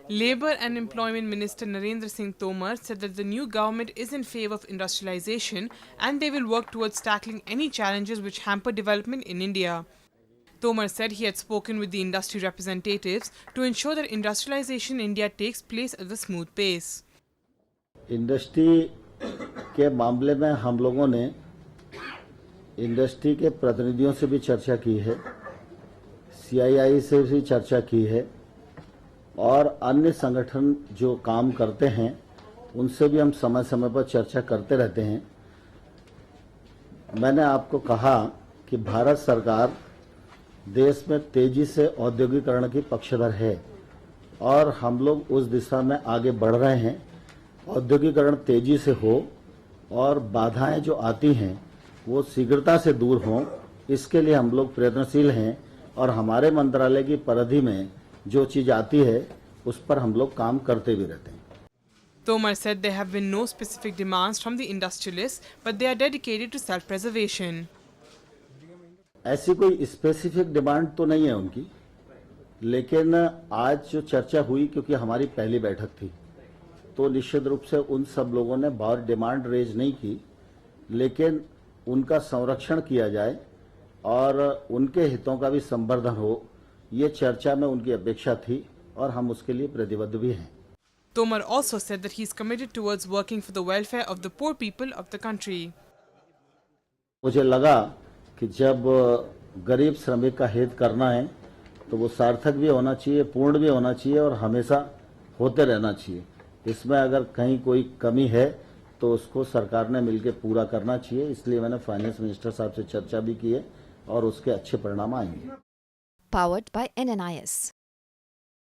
Labour and Employment Minister Narendra Singh Tomar said that the new government is in favour of industrialisation and they will work towards tackling any challenges which hamper development in India. Tomar said he had spoken with the industry representatives to ensure that industrialisation in India takes place at a smooth pace. Industry के मामले में हम लोगों ने industry के प्रतिनिधियों से भी चर्चा की है, सीआईआई से भी चर्चा की है और अन्य संगठन जो काम करते हैं उनसे भी हम समय समय पर चर्चा करते रहते हैं। मैंने आपको कहा कि भारत सरकार देश में तेजी से औद्योगिकरण की पक्षधर है और हम लोग उस दिशा में आगे बढ़ रहे हैं। औद्योगिकरण तेजी से हो और बाधाएं जो आती हैं वो शीघ्रता से दूर हों, इसके लिए हम लोग प्रयत्नशील हैं और हमारे मंत्रालय की परिधि में जो चीज आती है उस पर हम लोग काम करते भी रहते हैं। Tomar said there have been no specific demands from the industrialists, but they are dedicated to self-preservation. ऐसी कोई स्पेसिफिक डिमांड तो नहीं है उनकी, लेकिन आज जो चर्चा हुई क्योंकि हमारी पहली बैठक थी तो निश्चित रूप से उन सब लोगों ने बहुत डिमांड रेज नहीं की, लेकिन उनका संरक्षण किया जाए और उनके हितों का भी संवर्धन हो, ये चर्चा में उनकी अपेक्षा थी और हम उसके लिए प्रतिबद्ध भी हैं। Tomar also said that he is committed towards working for the welfare of the poor people of the country. मुझे लगा कि जब गरीब श्रमिक का हित करना है तो वो सार्थक भी होना चाहिए, पूर्ण भी होना चाहिए और हमेशा होते रहना चाहिए। इसमें अगर कहीं कोई कमी है तो उसको सरकार ने मिलकर पूरा करना चाहिए। इसलिए मैंने फाइनेंस मिनिस्टर साहब से चर्चा भी की है और उसके अच्छे परिणाम आएंगे। Powered by NNIS.